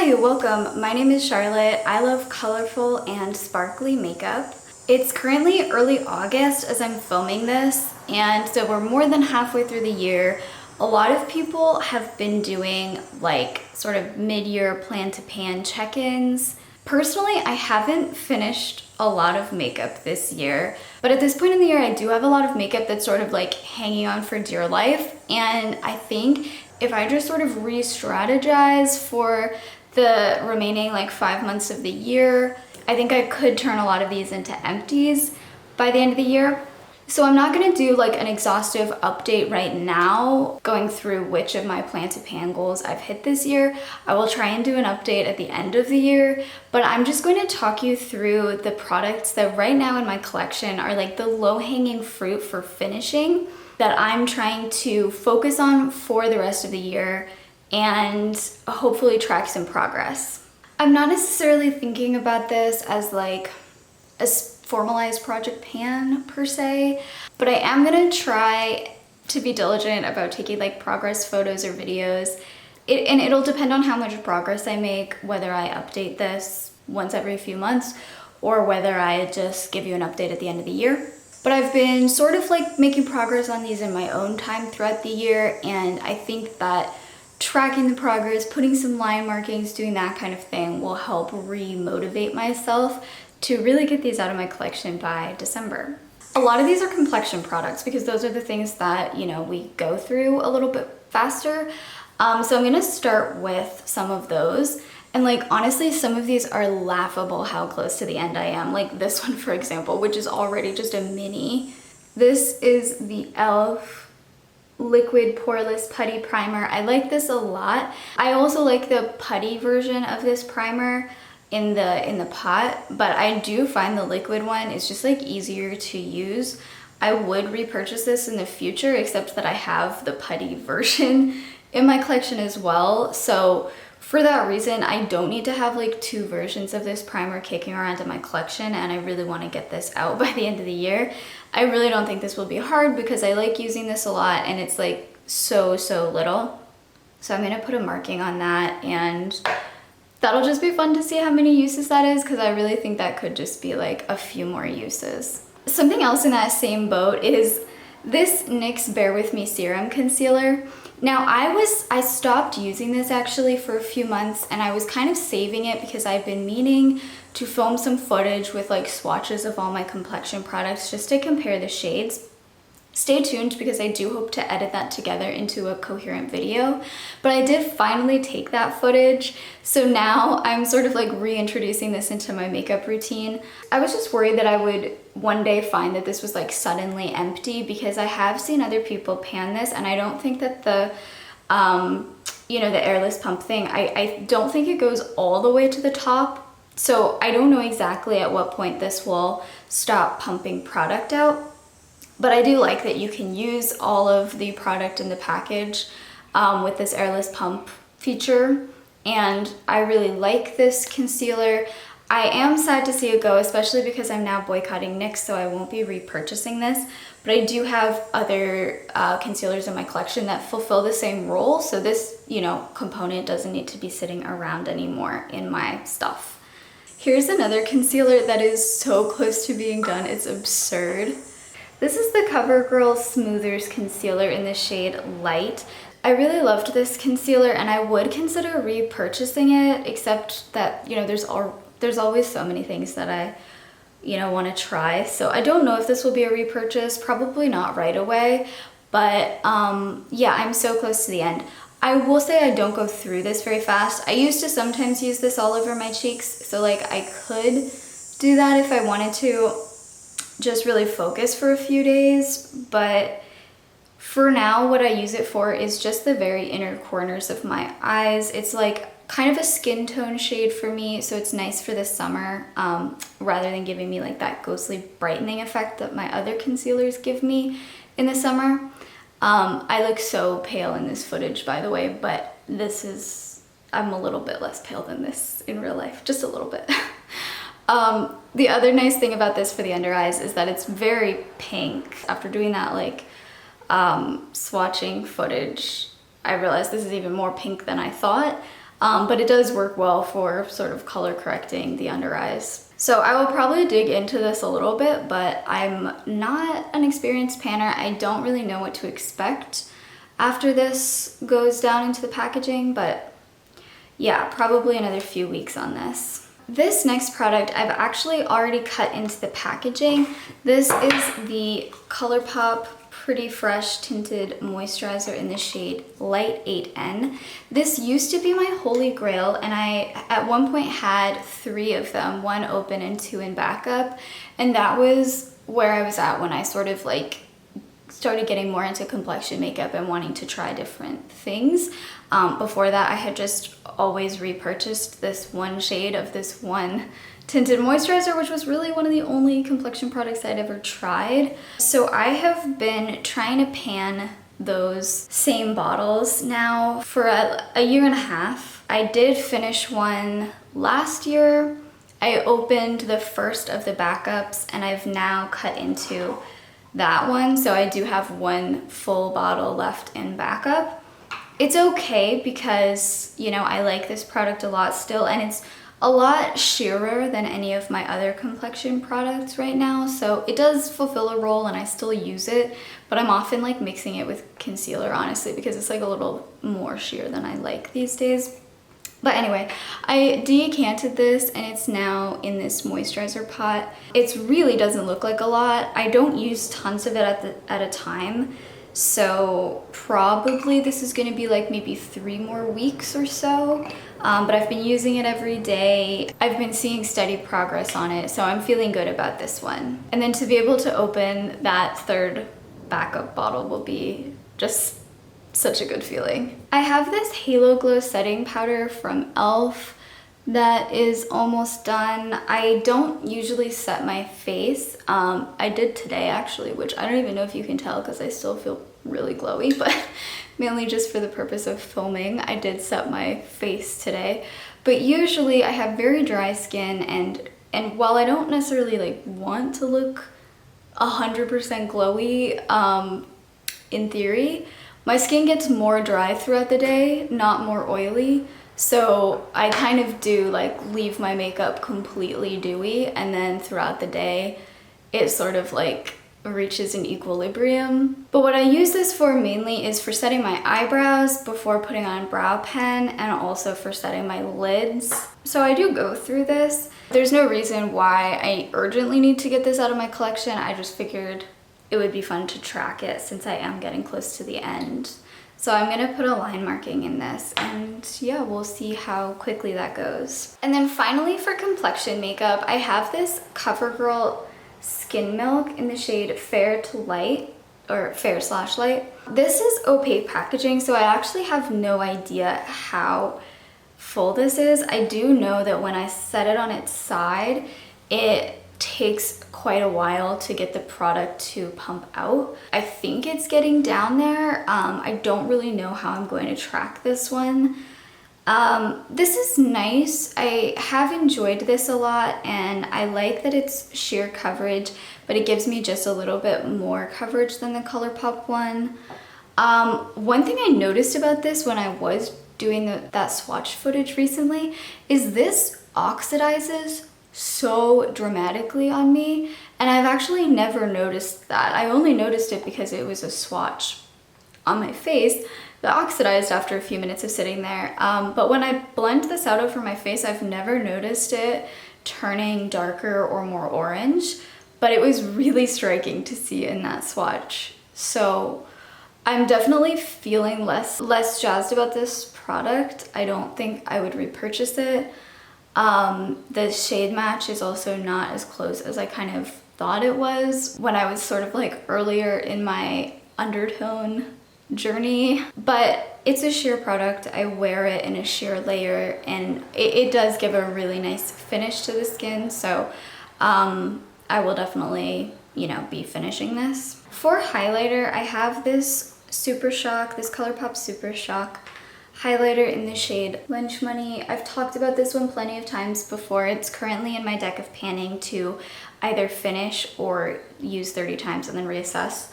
Hi, welcome. My name is Charlotte. I love colorful and sparkly makeup. It's currently early August as I'm filming this, and so we're more than halfway through the year. A lot of people have been doing like sort of mid-year plan to pan check-ins. Personally, I haven't finished a lot of makeup this year, but at this point in the year, I do have a lot of makeup that's sort of like hanging on for dear life, and I think if I just sort of re-strategize for the remaining like 5 months of the year, I think I could turn a lot of these into empties by the end of the year. So I'm not gonna do like an exhaustive update right now, going through which of my plan to pan goals I've hit this year. I will try and do an update at the end of the year, but I'm just going to talk you through the products that right now in my collection are like the low-hanging fruit for finishing that I'm trying to focus on for the rest of the year and hopefully track some progress. I'm not necessarily thinking about this as like a formalized project pan per se, but I am gonna try to be diligent about taking like progress photos or videos. And it'll depend on how much progress I make, whether I update this once every few months or whether I just give you an update at the end of the year. But I've been sort of like making progress on these in my own time throughout the year, and I think that tracking the progress, putting some line markings, doing that kind of thing will help re-motivate myself to really get these out of my collection by December. A lot of these are Complexion products because those are the things that, you know, we go through a little bit faster. So I'm gonna start with some of those. And like, honestly, some of these are laughable how close to the end I am. Like this one, for example, which is already just a mini. This is the e.l.f. Liquid Poreless Putty Primer. I like this a lot. I also like the putty version of this primer in the pot, but I do find the liquid one is just like easier to use. I would repurchase this in the future, except that I have the putty version in my collection as well. So for that reason, I don't need to have like two versions of this primer kicking around in my collection, and I really want to get this out by the end of the year. I really don't think this will be hard because I like using this a lot and it's like so little. So I'm gonna put a marking on that, and that'll just be fun to see how many uses that is, because I really think that could just be like a few more uses. Something else in that same boat is this NYX Bare With Me Serum Concealer. Now I stopped using this actually for a few months, and I was kind of saving it because I've been meaning to film some footage with like swatches of all my Complexion products just to compare the shades. Stay tuned because I do hope to edit that together into a coherent video, but I did finally take that footage. So now I'm sort of like reintroducing this into my makeup routine. I was just worried that I would one day find that this was like suddenly empty, because I have seen other people pan this, and I don't think that the, you know, the airless pump thing, I don't think it goes all the way to the top. So I don't know exactly at what point this will stop pumping product out. But I do like that you can use all of the product in the package with this airless pump feature. And I really like this concealer. I am sad to see it go, especially because I'm now boycotting NYX, so I won't be repurchasing this. But I do have other concealers in my collection that fulfill the same role. So this, you know, component doesn't need to be sitting around anymore in my stuff. Here's another concealer that is so close to being done. It's absurd. This is the CoverGirl Smoothers Concealer in the shade Light. I really loved this concealer, and I would consider repurchasing it, except that, you know, there's always so many things that I, you know, want to try. So I don't know if this will be a repurchase, probably not right away, but yeah, I'm so close to the end. I will say I don't go through this very fast. I used to sometimes use this all over my cheeks, so like I could do that if I wanted to, just really focus for a few days, but for now what I use it for is just the very inner corners of my eyes. It's like kind of a skin tone shade for me, so it's nice for the summer rather than giving me like that ghostly brightening effect that my other concealers give me in the summer. I look so pale in this footage, by the way, but this is, I'm a little bit less pale than this in real life, just a little bit. The other nice thing about this for the under eyes is that it's very pink. After doing that like swatching footage, I realized this is even more pink than I thought. but it does work well for sort of color correcting the under eyes. So I will probably dig into this a little bit, but I'm not an experienced panner. I don't really know what to expect after this goes down into the packaging, but yeah, probably another few weeks on this. This next product I've actually already cut into the packaging. This is the ColourPop Pretty Fresh Tinted Moisturizer in the shade Light 8N. This used to be my holy grail, and I at one point had 3 of them, 1 open and 2 in backup, and that was where I was at when I sort of like started getting more into complexion makeup and wanting to try different things. Before that, I had just always repurchased this one shade of this one tinted moisturizer, which was really one of the only complexion products I'd ever tried. So I have been trying to pan those same bottles now for a year and a half. I did finish one last year. I opened the first of the backups, and I've now cut into that one. So I do have 1 full bottle left in backup. It's okay because, you know, I like this product a lot still, and it's a lot sheerer than any of my other complexion products right now. So it does fulfill a role and I still use it, but I'm often like mixing it with concealer, honestly, because it's like a little more sheer than I like these days. But anyway, I decanted this and it's now in this moisturizer pot. It really doesn't look like a lot. I don't use tons of it at a time. So probably this is gonna be like maybe 3 more weeks or so. But I've been using it every day. I've been seeing steady progress on it, so I'm feeling good about this one. And then to be able to open that 3rd backup bottle will be just such a good feeling. I have this Halo Glow setting powder from e.l.f. that is almost done. I don't usually set my face. I did today actually, which I don't even know if you can tell because I still feel really glowy, but mainly just for the purpose of filming, I did set my face today. But usually I have very dry skin, and while I don't necessarily like want to look 100% glowy, in theory, my skin gets more dry throughout the day, not more oily. So I kind of do like leave my makeup completely dewy, and then throughout the day it sort of like reaches an equilibrium. But what I use this for mainly is for setting my eyebrows before putting on brow pen, and also for setting my lids. So I do go through this. There's no reason why I urgently need to get this out of my collection. I just figured it would be fun to track it since I am getting close to the end. So I'm gonna put a line marking in this, and yeah, we'll see how quickly that goes. And then finally for complexion makeup, I have this CoverGirl Skin Milk in the shade Fair to Light, or Fair/Light. This is opaque packaging, so I actually have no idea how full this is. I do know that when I set it on its side, it takes quite a while to get the product to pump out. I think it's getting down there. I don't really know how I'm going to track this one. This is nice. I have enjoyed this a lot, and I like that it's sheer coverage, but it gives me just a little bit more coverage than the ColourPop one. One thing I noticed about this when I was doing that swatch footage recently is this oxidizes so dramatically on me, and I've actually never noticed that. I only noticed it because it was a swatch on my face that oxidized after a few minutes of sitting there. But when I blend this out over my face, I've never noticed it turning darker or more orange, but it was really striking to see in that swatch. So I'm definitely feeling less jazzed about this product. I don't think I would repurchase it. The shade match is also not as close as I kind of thought it was when I was sort of like earlier in my undertone journey, but it's a sheer product. I wear it in a sheer layer, and it does give a really nice finish to the skin. So I will definitely, you know, be finishing this. For highlighter, I have this Super Shock, this ColourPop Super Shock highlighter in the shade Lynch Money. I've talked about this one plenty of times before. It's currently in my deck of panning to either finish or use 30 times and then reassess.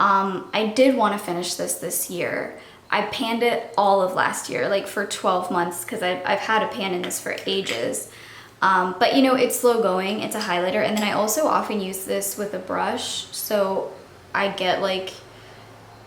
I did want to finish this year. I panned it all of last year, like for 12 months, because I've had a pan in this for ages. But you know, it's slow going, it's a highlighter, and then I also often use this with a brush, so I get like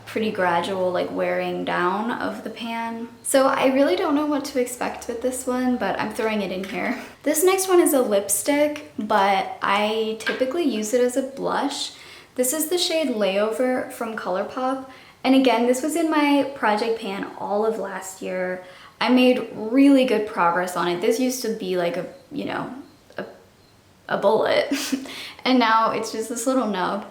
pretty gradual like wearing down of the pan. So I really don't know what to expect with this one, but I'm throwing it in here. This next one is a lipstick, but I typically use it as a blush. This is the shade Layover from ColourPop. And again, this was in my project pan all of last year. I made really good progress on it. This used to be like a, you know, a bullet. And now it's just this little nub.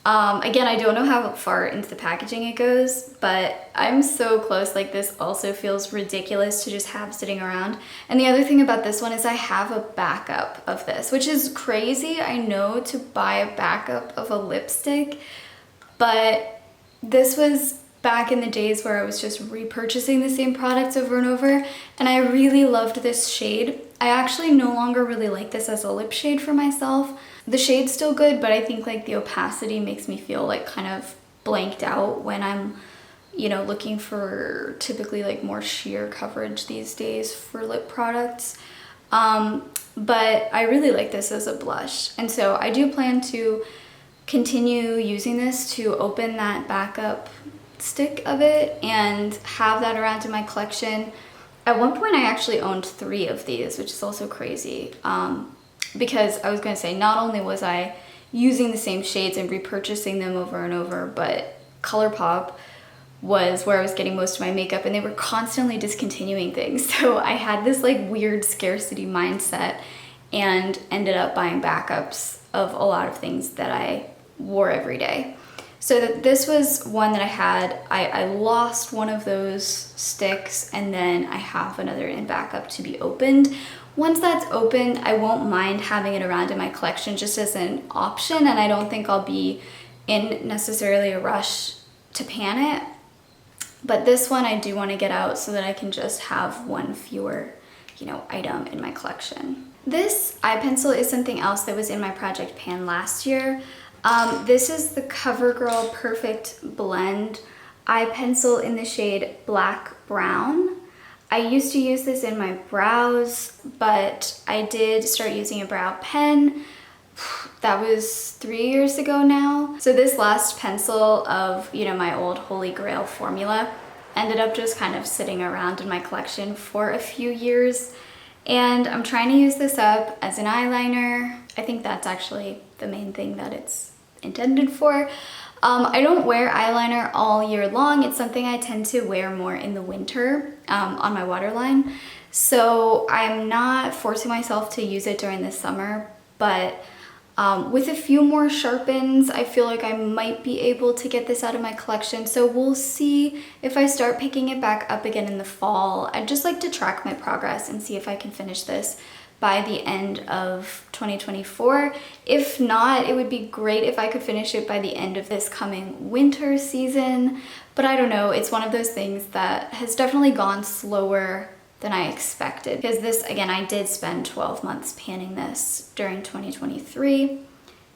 Again, I don't know how far into the packaging it goes, but I'm so close. Like, this also feels ridiculous to just have sitting around. And the other thing about this one is I have a backup of this, which is crazy, I know, to buy a backup of a lipstick, but this was back in the days where I was just repurchasing the same products over and over, and I really loved this shade. I actually no longer really like this as a lip shade for myself. The shade's still good, but I think like the opacity makes me feel like kind of blanked out when I'm, you know, looking for typically like more sheer coverage these days for lip products. But I really like this as a blush, and so I do plan to continue using this to open that backup stick of it and have that around in my collection. At one point I actually owned 3 of these, which is also crazy, because I was going to say, not only was I using the same shades and repurchasing them over and over, but ColourPop was where I was getting most of my makeup, and they were constantly discontinuing things. So I had this like weird scarcity mindset and ended up buying backups of a lot of things that I wore every day. So this was one that I had. I lost one of those sticks, and then I have another in backup to be opened. Once that's opened, I won't mind having it around in my collection just as an option, and I don't think I'll be in necessarily a rush to pan it. But this one I do want to get out so that I can just have one fewer, you know, item in my collection. This eye pencil is something else that was in my project pan last year. This is the CoverGirl Perfect Blend eye pencil in the shade Black Brown. I used to use this in my brows, but I did start using a brow pen. That was 3 years ago now. So this last pencil of, you know, my old Holy Grail formula ended up just kind of sitting around in my collection for a few years. And I'm trying to use this up as an eyeliner. I think that's actually the main thing that it's intended for. I don't wear eyeliner all year long. It's something I tend to wear more in the winter on my waterline. So I'm not forcing myself to use it during the summer, but with a few more sharpens, I feel like I might be able to get this out of my collection. So we'll see if I start picking it back up again in the fall. I'd just like to track my progress and see if I can finish this by the end of 2024. If not, it would be great if I could finish it by the end of this coming winter season. But I don't know, it's one of those things that has definitely gone slower than I expected. Because this, again, I did spend 12 months panning this during 2023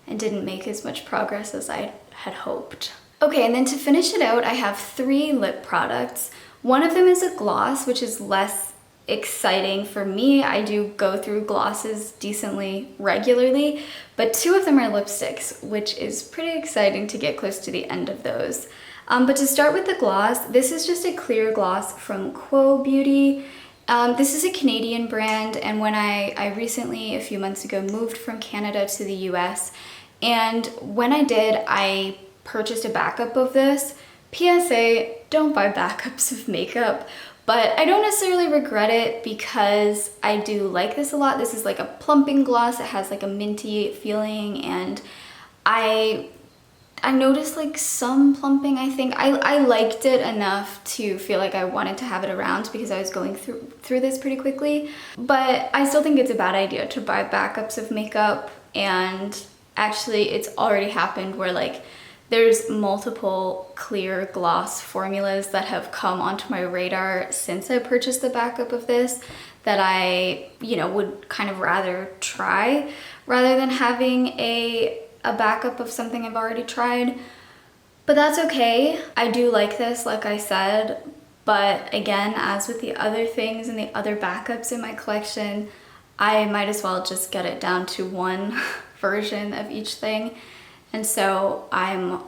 and didn't make as much progress as I had hoped. Okay, and then to finish it out, I have 3 lip products. One of them is a gloss, which is less exciting for me. I do go through glosses decently regularly, but 2 of them are lipsticks, which is pretty exciting to get close to the end of those. But to start with the gloss, this is just a clear gloss from Quo Beauty. This is a Canadian brand, and when I recently, a few months ago, moved from Canada to the US, and when I did, I purchased a backup of this. PSA, don't buy backups of makeup. But I don't necessarily regret it because I do like this a lot. This is like a plumping gloss. It has like a minty feeling, and I noticed like some plumping, I think. I liked it enough to feel like I wanted to have it around because I was going through this pretty quickly. But I still think it's a bad idea to buy backups of makeup, and actually it's already happened where like there's multiple clear gloss formulas that have come onto my radar since I purchased the backup of this that I, you know, would kind of rather try rather than having a backup of something I've already tried. But that's okay. I do like this, like I said, But again, as with the other things and the other backups in my collection, I might as well just get it down to one version of each thing. And so I'm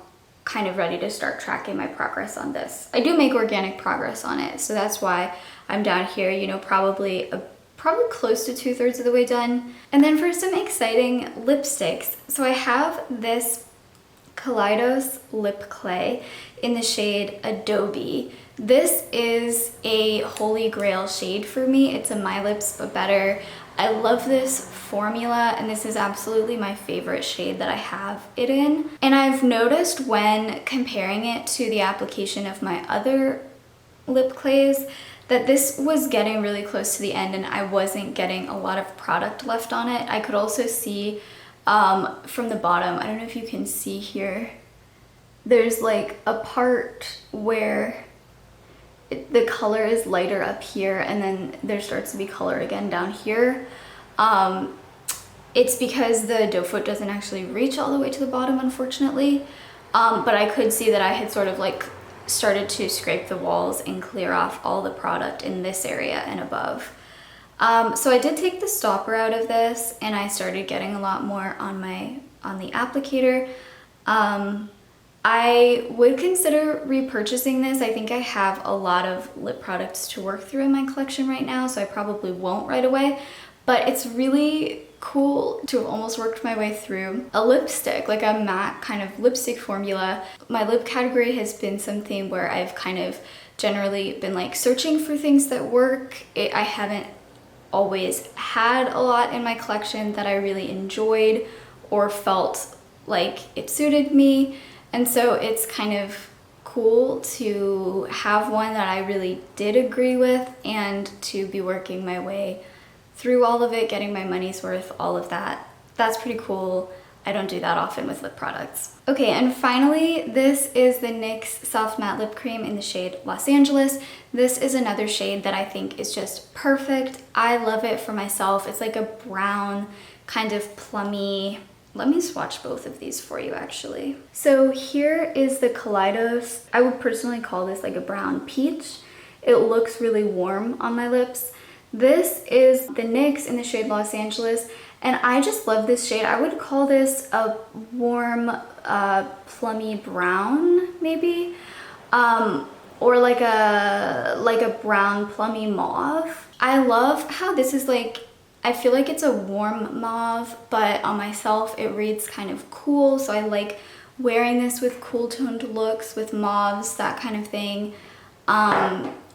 kind of ready to start tracking my progress on this. I do make organic progress on it, so that's why I'm down here, you know, probably close to 2/3 of the way done. And then for some exciting lipsticks. So I have this Kaleidos lip clay in the shade Adobe. This is a holy grail shade for me. It's a My Lips But Better. I love this formula, and this is absolutely my favorite shade that I have it in. And I've noticed when comparing it to the application of my other lip clays that this was getting really close to the end and I wasn't getting a lot of product left on it. I could also see from the bottom, I don't know if you can see here, there's like a part where the color is lighter up here and then there starts to be color again down here. It's because the doe foot doesn't actually reach all the way to the bottom, unfortunately. But I could see that I had sort of like started to scrape the walls and clear off all the product in this area and above. So I did take the stopper out of this and I started getting a lot more on the applicator. I would consider repurchasing this. I think I have a lot of lip products to work through in my collection right now, so I probably won't right away. But it's really cool to have almost worked my way through a lipstick, like a matte kind of lipstick formula. My lip category has been something where I've kind of generally been like searching for things that work. I haven't always had a lot in my collection that I really enjoyed or felt like it suited me. And so it's kind of cool to have one that I really did agree with and to be working my way through all of it, getting my money's worth, all of that. That's pretty cool. I don't do that often with lip products. Okay, and finally, this is the NYX Soft Matte Lip Cream in the shade Los Angeles. This is another shade that I think is just perfect. I love it for myself. It's like a brown, kind of plummy. Let me swatch both of these for you actually. So here is the Kaleidos. I would personally call this like a brown peach. It looks really warm on my lips. This is the NYX in the shade Los Angeles, and I just love this shade. I would call this a warm, plummy brown, maybe, or like a brown plummy mauve. I love how this is like, I feel like it's a warm mauve, but on myself it reads kind of cool, so I like wearing this with cool toned looks, with mauves, that kind of thing.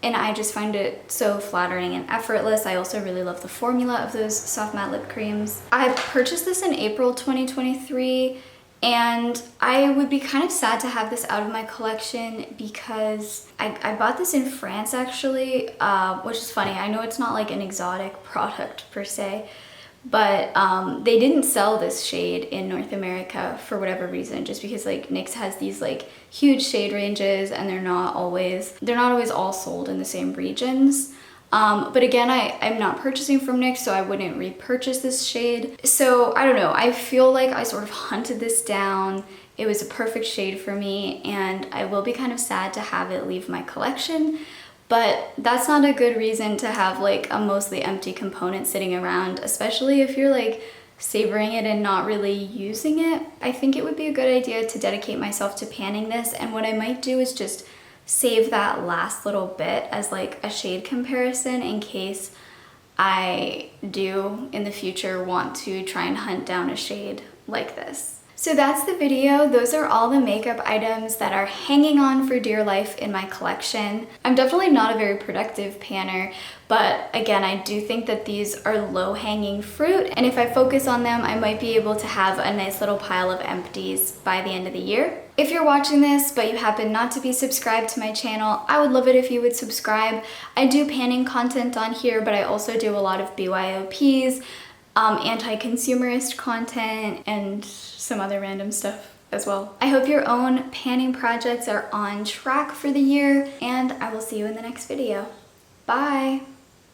And I just find it so flattering and effortless. I also really love the formula of those soft matte lip creams. I purchased this in April 2023, and I would be kind of sad to have this out of my collection because I bought this in France actually, which is funny. I know it's not like an exotic product per se, but they didn't sell this shade in North America for whatever reason, just because like NYX has these like huge shade ranges and they're not always all sold in the same regions. But again, I'm not purchasing from NYX, so I wouldn't repurchase this shade. So I don't know, I feel like I sort of hunted this down. It was a perfect shade for me, and I will be kind of sad to have it leave my collection. But that's not a good reason to have like a mostly empty component sitting around, especially if you're like savoring it and not really using it. I think it would be a good idea to dedicate myself to panning this, and what I might do is just save that last little bit as like a shade comparison in case I do in the future want to try and hunt down a shade like this. So that's the video. Those are all the makeup items that are hanging on for dear life in my collection. I'm definitely not a very productive panner, but again, I do think that these are low-hanging fruit, and if I focus on them, I might be able to have a nice little pile of empties by the end of the year. If you're watching this, but you happen not to be subscribed to my channel, I would love it if you would subscribe. I do panning content on here, but I also do a lot of BYOPs, anti-consumerist content, and some other random stuff as well. I hope your own panning projects are on track for the year, and I will see you in the next video. Bye!